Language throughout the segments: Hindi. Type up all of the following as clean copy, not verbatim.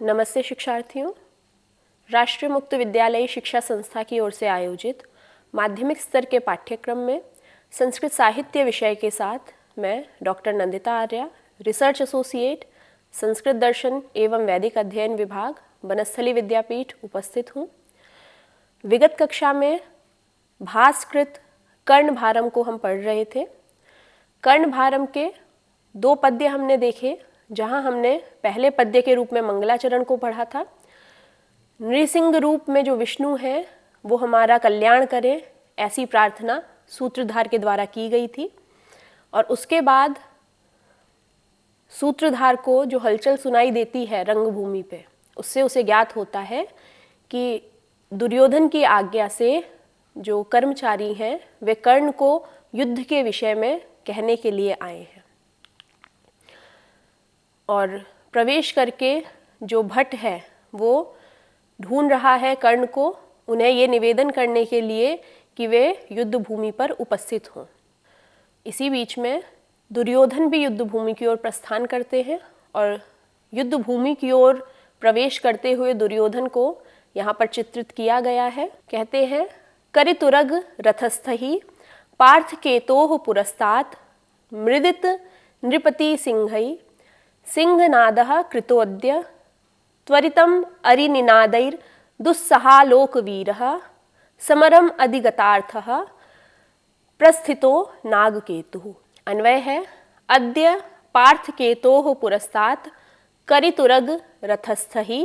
नमस्ते शिक्षार्थियों। राष्ट्रीय मुक्त विद्यालय शिक्षा संस्था की ओर से आयोजित माध्यमिक स्तर के पाठ्यक्रम में संस्कृत साहित्य विषय के साथ मैं doctor Nandita Arya, research associate, Sanskrit दर्शन एवं वैदिक अध्ययन विभाग, बनस्थली विद्यापीठ उपस्थित हूँ। विगत कक्षा में भासकृत कर्णभारम को हम पढ़ रहे थे। कर्णभारम के 2 पद्य हमने देखे, जहाँ हमने पहले पद्य के रूप में मंगलाचरण को पढ़ा था। नृसिंह रूप में जो विष्णु है वो हमारा कल्याण करें, ऐसी प्रार्थना सूत्रधार के द्वारा की गई थी। और उसके बाद सूत्रधार को जो हलचल सुनाई देती है रंगभूमि पे, उससे उसे ज्ञात होता है कि दुर्योधन की आज्ञा से जो कर्मचारी हैं वे कर्ण को युद्ध के विषय में कहने के लिए आए हैं। और प्रवेश करके जो भट्ट है वो ढूंढ रहा है कर्ण को, उन्हें ये निवेदन करने के लिए कि वे युद्ध भूमि पर उपस्थित हों। इसी बीच में दुर्योधन भी युद्ध भूमि की ओर प्रस्थान करते हैं और युद्ध भूमि की ओर प्रवेश करते हुए दुर्योधन को यहाँ पर चित्रित किया गया है। कहते हैं, करितुरग रथस्थहि पार्थ केतोः पुरस्तात् मृदित नृपति सिंहै सिंहनादः कृतोऽद्य त्वरितम् अरिनिनादैर् दुस्सहालोकवीरः समरम अधिगतार्थः प्रस्थितो नागकेतुः। अन्वय है, अद्य पार्थकेतोः पुरस्तात् करितुरग रथस्थहि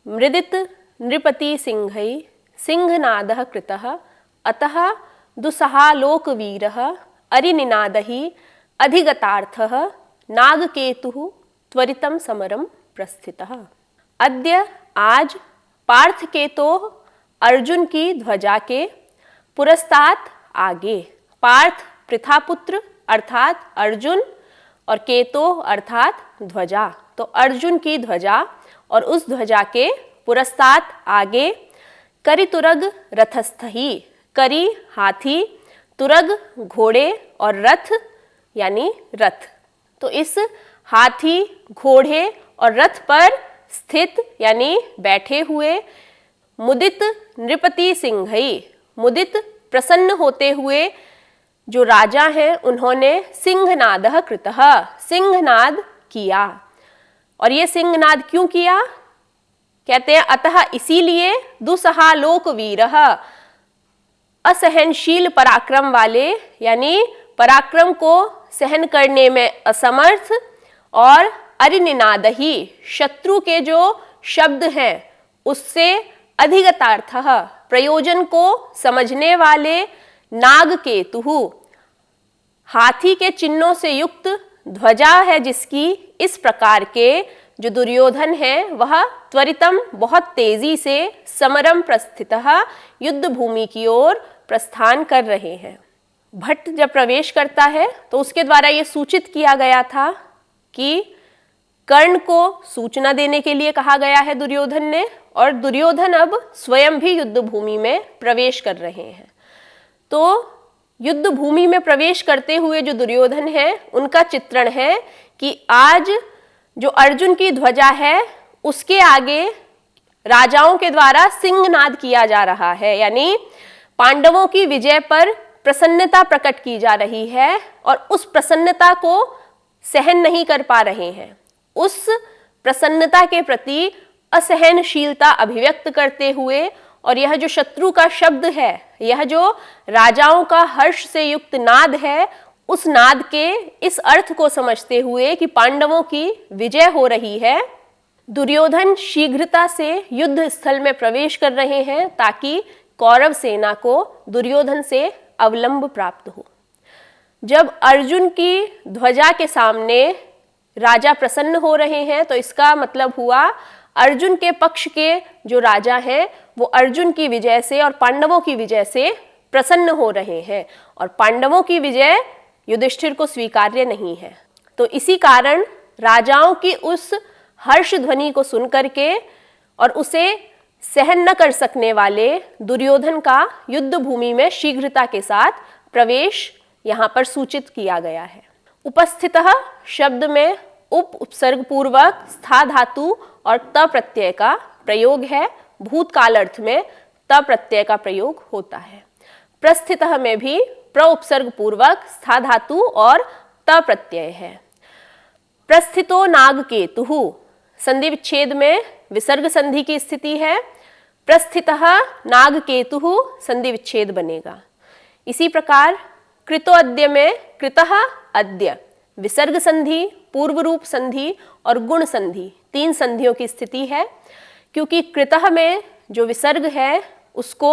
मृदित नृपति सिंहै सिंहनादः कृतः अतः दुस्सहालोकवीरः अरिनिनादैः अधिगतार्थः नागकेतुः त्वरितम समरम प्रस्थितः। अद्य आज पार्थकेतोः अर्जुन की ध्वजा के पुरस्तात् आगे, पार्थ पृथापुत्र अर्थात अर्जुन और केतोः अर्थात ध्वजा, तो अर्जुन की ध्वजा और उस ध्वजा के पुरस्तात् आगे करितुरग रथस्थहि, करी हाथी, तुरग घोड़े और रथ यानी रथ। तो इस हाथी, घोड़े और रथ पर स्थित यानी बैठे हुए मुदित नृपति सिंहै, मुदित प्रसन्न होते हुए जो राजा हैं उन्होंने सिंहनादः कृतः, सिंहनाद किया। और ये सिंहनाद क्यों किया? कहते हैं अतः इसीलिए दुस्सहालोकवीरः, असहनशील पराक्रम वाले यानी पराक्रम को सहन करने में असमर्थ, और अरिनिनादहि शत्रु के जो शब्द हैं उससे अधिगतार्थः प्रयोजन को समझने वाले नागकेतुः, हाथी के चिन्हों से युक्त ध्वजा है जिसकी, इस प्रकार के जो दुर्योधन है वह त्वरितम बहुत तेजी से समरम प्रस्थितः युद्ध भूमि की ओर प्रस्थान कर रहे हैं। भट्ट जब प्रवेश करता है तो उसके द्वारा ये सूचित किया गया था कि कर्ण को सूचना देने के लिए कहा गया है दुर्योधन ने, और दुर्योधन अब स्वयं भी युद्ध भूमि में प्रवेश कर रहे हैं। तो युद्ध भूमि में प्रवेश करते हुए जो दुर्योधन है उनका चित्रण है कि आज जो अर्जुन की ध्वजा है उसके आगे राजाओं के द्वारा सिंहनाद किया जा रहा है, यानी पांडवों की विजय पर प्रसन्नता प्रकट की जा रही है और उस प्रसन्नता को सहन नहीं कर पा रहे हैं। उस प्रसन्नता के प्रति असहनशीलता अभिव्यक्त करते हुए, और यह जो शत्रु का शब्द है, यह जो राजाओं का हर्ष से युक्त नाद है, उस नाद के इस अर्थ को समझते हुए कि पांडवों की विजय हो रही है, दुर्योधन शीघ्रता से युद्ध स्थल में प्रवेश कर रहे हैं ताकि कौरव सेना को दुर्योधन से अवलंब प्राप्त हो। जब अर्जुन की ध्वजा के सामने राजा प्रसन्न हो रहे हैं तो इसका मतलब हुआ अर्जुन के पक्ष के जो राजा हैं वो अर्जुन की विजय से और पांडवों की विजय से प्रसन्न हो रहे हैं, और पांडवों की विजय युधिष्ठिर को स्वीकार्य नहीं है। तो इसी कारण राजाओं की उस हर्ष ध्वनि को सुनकर के और उसे सहन न कर सकने वाले दुर्योधन का युद्ध भूमि में शीघ्रता के साथ प्रवेश यहाँ पर सूचित किया गया है। उपस्थितः शब्द में उप उपसर्ग पूर्वक स्था धातु और त प्रत्यय का प्रयोग है। भूतकाल अर्थ में त प्रत्यय का प्रयोग होता है। प्रस्थितः में भी प्र उपसर्ग पूर्वक स्था धातु और त प्रत्यय है। प्रस्थितो नाग केतुः, संधि विच्छेद में विसर्ग संधि की स्थिति है। प्रस्थितः नाग केतुः संधि विच्छेद बनेगा। इसी प्रकार कृतो अद्य में कृतः अद्य विसर्ग संधि, पूर्व रूप संधि और गुण संधि, 3 संधियों की स्थिति है। क्योंकि कृतः में जो विसर्ग है उसको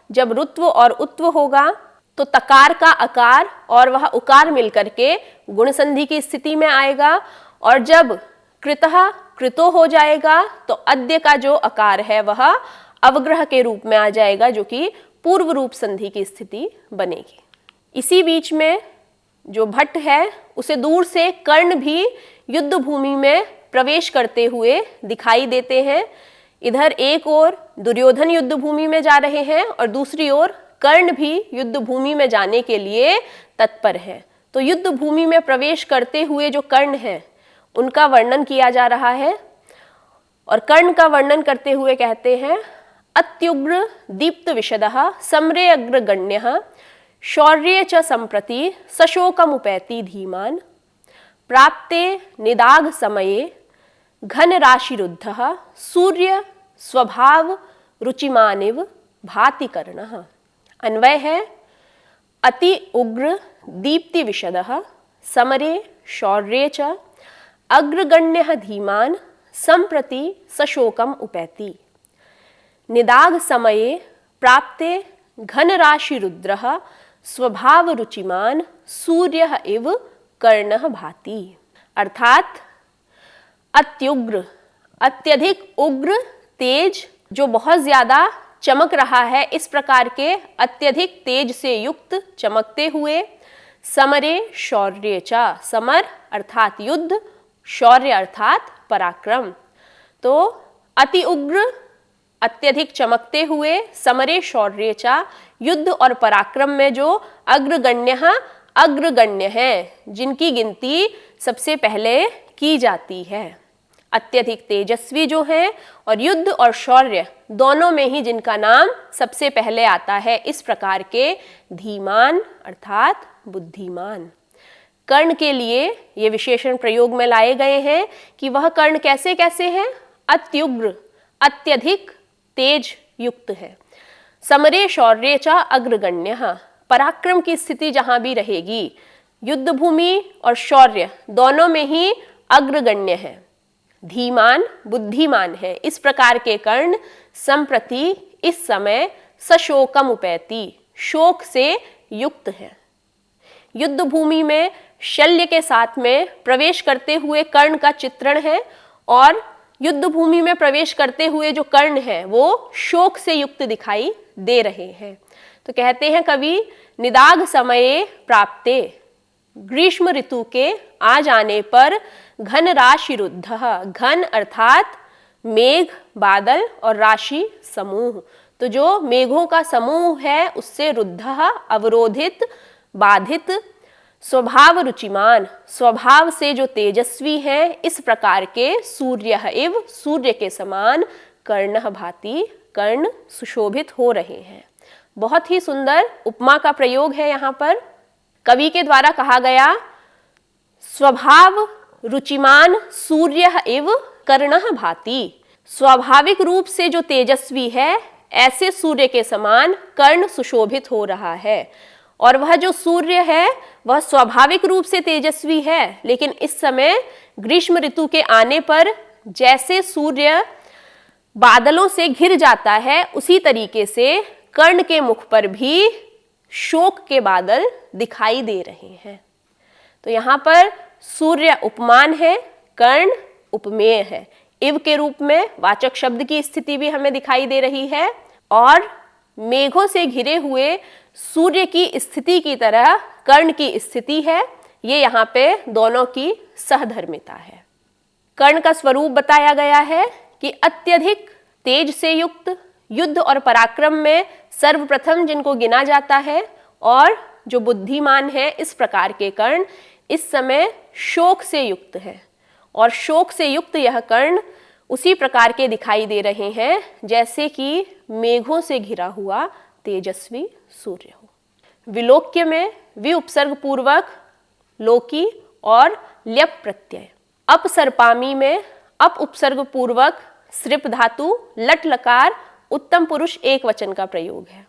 जब रुत्व और उत्व होगा तो तकार का अकार और वह उकार मिलकर के गुण संधि की स्थिति में आएगा, और जब कृतः कृतो हो जाएगा तो अद्य का जो अकार है वह अवग्रह के रूप में आ जाएगा, जो कि पूर्व रूप संधि की स्थिति बनेगी। इसी बीच में जो भट्ट है उसे दूर से कर्ण भी युद्ध भूमि में प्रवेश करते हुए दिखाई देते हैं। इधर एक ओर दुर्योधन युद्ध भूमि में जा रहे हैं और दूसरी ओर कर्ण भी युद्ध भूमि में जाने के लिए तत्पर है। तो युद्ध भूमि में प्रवेश करते हुए जो कर्ण हैं उनका वर्णन किया जा रहा है, और कर्ण का वर्णन करते हुए कहते हैं अत्युग्र दीप्त विशदः समरे अग्रगण्यः शौर्ये च संप्रति सशोकमुपैति धीमान् प्राप्ते निदाघ समये घन राशिरुद्धः सूर्य स्वभाव रुचिमानिव भाति कर्णः। अन्वय है अति उग्र दीप्ति विशदः समरे शौर्ये च अग्रगण्यः धीमान् संप्रति सशोकम उपैति निदाघ समये प्राप्ते घन राशिरुद्रः स्वभाव रुचिमान सूर्यः इव कर्णः भाति। अर्थात अत्युग्र, अत्यधिक उग्र, तेज, जो बहुत ज्यादा चमक रहा है, इस प्रकार के अत्यधिक तेज से युक्त चमकते हुए, समरे शौर्ये च, समर अर्थात युद्ध, शौर्य अर्थात पराक्रम। तो अति उग्र, अत्यधिक चमकते हुए, समरे शौर्ये च, युद्ध और पराक्रम में जो अग्रगण्य है, जिनकी गिनती सबसे पहले की जाती है, अत्यधिक तेजस्वी जो हैं और युद्ध और शौर्य दोनों में ही जिनका नाम सबसे पहले आता है, इस प्रकार के धीमान अर्थात बुद्धिमान। कर्ण के लिए ये विशेषण प्रयोग में लाए गए हैं कि वह कर्ण कैसे कैसे हैं, अत्युग्र, अत्यधिक तेज युक्त है। समरे शौर्ये च अग्रगण्यः, पराक्रम की स्थिति जहां भी रहेगी, युद्ध भूमि और शौर्य दोनों में ही अग्रगण्य है। धीमान, बुद्धिमान है। इस प्रकार के कर्ण संप्रति, इस समय, सशोकम उपैति, शोक से युक्त है। युद्ध भूमि में शल्य के साथ में प्रवेश करते हुए कर्ण का चित्रण है, और युद्ध भूमि में प्रवेश करते हुए जो कर्ण है वो शोक से युक्त दिखाई दे रहे हैं। तो कहते हैं कवि, निदाघ समये प्राप्ते, ग्रीष्म ऋतु के आ जाने पर, घन राशिरुद्धः, घन अर्थात मेघ, बादल, और राशि समूह, तो जो मेघों का समूह है उससे रुद्धः अवरोधित, बाधित, स्वभाव रुचिमान, स्वभाव से जो तेजस्वी हैं, इस प्रकार के सूर्यः इव, सूर्य के समान, कर्णः भाति, कर्ण सुशोभित हो रहे हैं। बहुत ही सुंदर उपमा का प्रयोग है यहाँ पर। कवि के द्वारा कहा गया स्वभाव रुचिमान सूर्यः इव कर्णः भाति, स्वाभाविक रूप से जो तेजस्वी है ऐसे सूर्य के समान कर्ण सुशोभित हो रहा है। और वह जो सूर्य है वह स्वाभाविक रूप से तेजस्वी है, लेकिन इस समय ग्रीष्म ऋतु के आने पर जैसे सूर्य बादलों से घिर जाता है, उसी तरीके से कर्ण के मुख पर भी शोक के बादल दिखाई दे रहे हैं। तो यहाँ पर सूर्य उपमान है, कर्ण उपमेय है। इव के रूप में वाचक शब्द की स्थिति भी हमें दिखाई दे रही है, और मेघों से घिरे हुए सूर्य की स्थिति की तरह कर्ण की स्थिति है। ये यहाँ पे दोनों की सहधर्मिता है। कर्ण का स्वरूप बताया गया है कि अत्यधिक तेज से युक्त, युद्ध और पराक्रम में सर्वप्रथम जिनको गिना जाता है, और जो बुद्धिमान है, इस प्रकार के कर्ण इस समय शोक से युक्त है। और शोक से युक्त यह कर्ण उसी प्रकार के दिखाई दे रहे हैं जैसे कि मेघों से घिरा हुआ तेजस्वी सूर्य हो। विलोक्य में वि उपसर्ग पूर्वक लोकी और ल्यप प्रत्यय। अपसर्पामी में अप उपसर्ग पूर्वक सृप धातु लट लकार उत्तम पुरुष एक वचन का प्रयोग है।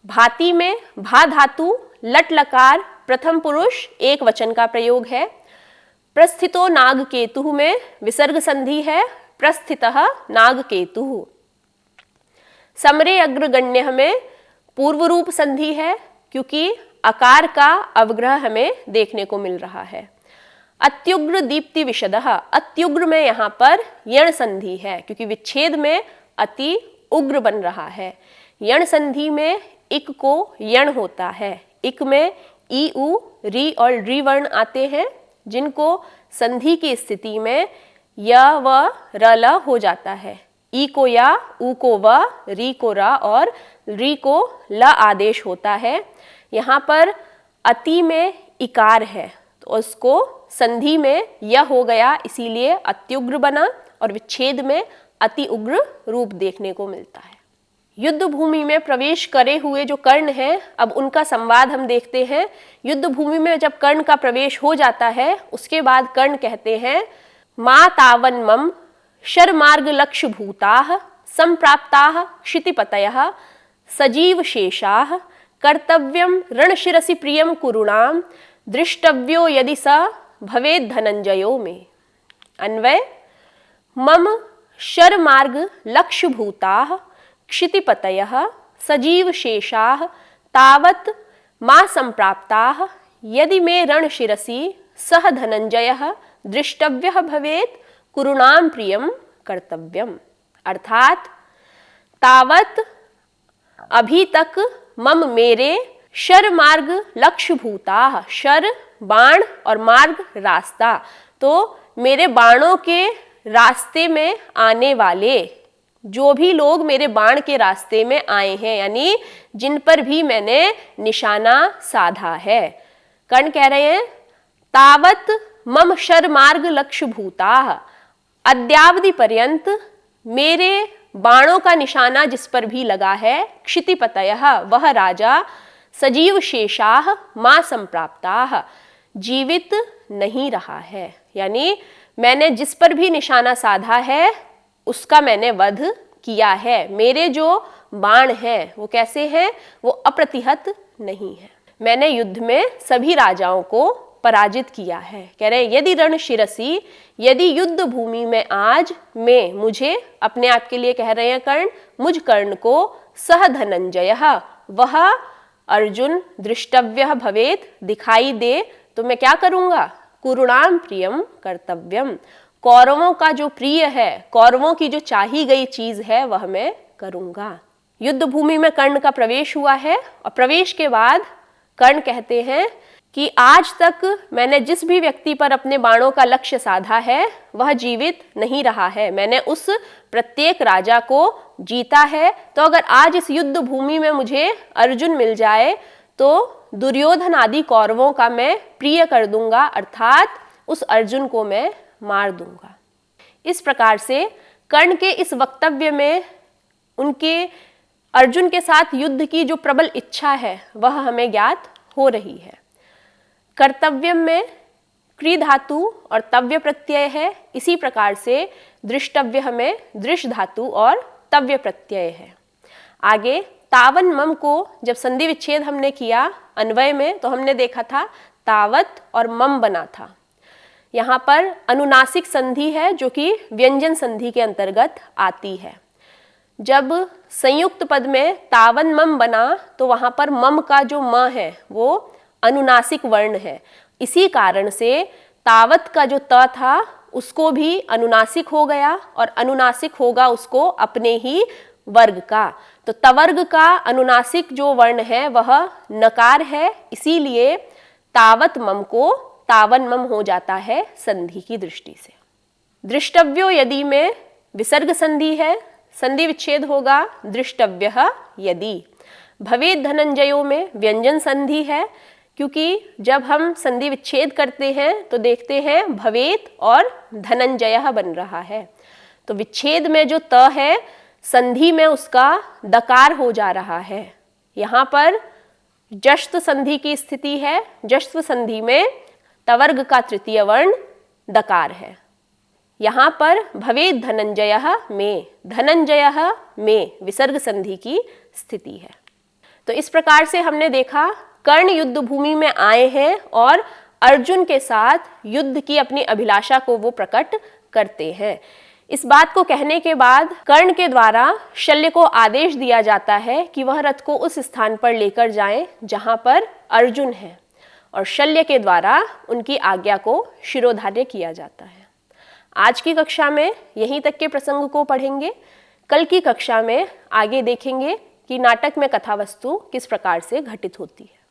भाती में भा धातु लट लकार प्रथम पुरुष एक वचन का प्रयोग है। प्रस्थितो नाग केतु में विसर्ग संधि है, प्रस्थितः नाग केतु। समरे अग्रगण्य में पूर्व रूप संधि है क्योंकि अकार का अवग्रह हमें देखने को मिल रहा है। अत्युग्र दीप्ति विशदः, अत्युग्र में यहाँ पर यण संधि है क्योंकि विच्छेद में अति उग्र बन रहा है। यण संधि में इक को यण होता है। इक में ई उ री और री वर्ण आते हैं जिनको संधि की स्थिति में य व र ल हो जाता है। ई को या, उ को व, री को र और री को ल आदेश होता है। यहाँ पर अति में इकार है तो उसको संधि में य हो गया, इसीलिए अत्युग्र बना और विच्छेद में अति उग्र रूप देखने को मिलता है। युद्ध भूमि में प्रवेश करे हुए जो कर्ण हैं, अब उनका संवाद हम देखते हैं। युद्ध भूमि में जब कर्ण का प्रवेश हो जाता है उसके बाद कर्ण कहते हैं मा तावन मम शर्मार्ग लक्ष्य भूताः संप्राप्ताः क्षितिपतयः सजीव शेषाः कर्तव्यम रणशिरसि प्रियम कुरुणाम दृष्टव्यो यदि स भवेद धनंजयो में। अन्वय मम शर्मार्ग लक्ष्य भूताः क्षितिपतयः सजीव शेषाः तावत् मा संप्राप्ताः यदि मे रणशिरसि सह धनंजयः दृष्टव्यः भवेत् कुरुणाम प्रियम कर्तव्यम। अर्थात तावत् अभी तक मम मेरे शर मार्ग लक्ष्य भूताः, शर बाण और मार्ग रास्ता, तो मेरे बाणों के रास्ते में आने वाले जो भी लोग मेरे बाण के रास्ते में आए हैं, यानी जिन पर भी मैंने निशाना साधा है। कर्ण कह रहे हैं तावत मम शर मार्ग लक्ष्य भूताः, अद्यावधि पर्यंत मेरे बाणों का निशाना जिस पर भी लगा है, क्षितिपतयः वह राजा, सजीव शेषाः मा संप्राप्ताः जीवित नहीं रहा है, यानी मैंने जिस पर भी निशाना साधा है उसका मैंने वध किया है। मेरे जो बाण हैं वो कैसे हैं, वो अप्रतिहत नहीं है। मैंने युद्ध में सभी राजाओं को पराजित किया है। कह रहे हैं यदि रण शिरसी, यदि युद्ध भूमि में आज मैं, मुझे अपने आप के लिए कह रहे हैं कर्ण, मुझ कर्ण को सह धनंजयः वह अर्जुन दृष्टव्यः भवेत् दिखाई दे तो मैं क्या करूंगा, कुरुणाम प्रियम कर्तव्यम, कौरवों का जो प्रिय है, कौरवों की जो चाही गई चीज है वह मैं करूंगा। युद्ध भूमि में कर्ण का प्रवेश हुआ है और प्रवेश के बाद कर्ण कहते हैं कि आज तक मैंने जिस भी व्यक्ति पर अपने बाणों का लक्ष्य साधा है वह जीवित नहीं रहा है, मैंने उस प्रत्येक राजा को जीता है। तो अगर आज इस युद्ध भूमि में मुझे अर्जुन मिल जाए तो दुर्योधन आदि कौरवों का मैं प्रिय कर दूंगा, अर्थात उस अर्जुन को मैं मार दूंगा। इस प्रकार से कर्ण के इस वक्तव्य में उनके अर्जुन के साथ युद्ध की जो प्रबल इच्छा है वह हमें ज्ञात हो रही है। कर्तव्यम में क्री धातु और तव्य प्रत्यय है, इसी प्रकार से दृष्टव्य में दृश धातु और तव्य प्रत्यय है। आगे तावन मम को जब संधि विच्छेद हमने किया अन्वय में तो हमने देखा था तावत और मम बना था। यहाँ पर अनुनासिक संधि है जो कि व्यंजन संधि के अंतर्गत आती है। जब संयुक्त पद में तावन मम बना तो वहाँ पर मम का जो म है वो अनुनासिक वर्ण है, इसी कारण से तावत का जो त था उसको भी अनुनासिक हो गया और अनुनासिक होगा उसको अपने ही वर्ग का। तो तवर्ग का अनुनासिक जो वर्ण है वह नकार है, इसीलिए तावत मम को तावन मम हो जाता है संधि की दृष्टि से। दृष्टव्यो यदि में विसर्ग संधि है, संधि विच्छेद होगा दृष्टव्यः यदि। भवेद धनंजयो में व्यंजन संधि है, क्योंकि जब हम संधि विच्छेद करते हैं तो देखते हैं भवेत और धनंजयः बन रहा है। तो विच्छेद में जो त है संधि में उसका दकार हो जा रहा है। यहाँ पर जश्त्व संधि की स्थिति है। जश्त्व संधि में तवर्ग का तृतीय वर्ण दकार है। यहाँ पर भवेत धनंजयः में, धनंजयः में विसर्ग संधि की स्थिति है। तो इस प्रकार से हमने देखा कर्ण युद्ध भूमि में आए हैं और अर्जुन के साथ युद्ध की अपनी अभिलाषा को वो प्रकट करते हैं। इस बात को कहने के बाद कर्ण के द्वारा शल्य को आदेश दिया जाता है कि वह रथ को उस स्थान पर लेकर जाएं जहां पर अर्जुन है, और शल्य के द्वारा उनकी आज्ञा को शिरोधार्य किया जाता है। आज की कक्षा में यहीं तक के प्रसंग को पढ़ेंगे। कल की कक्षा में आगे देखेंगे कि नाटक में कथा वस्तु किस प्रकार से घटित होती है।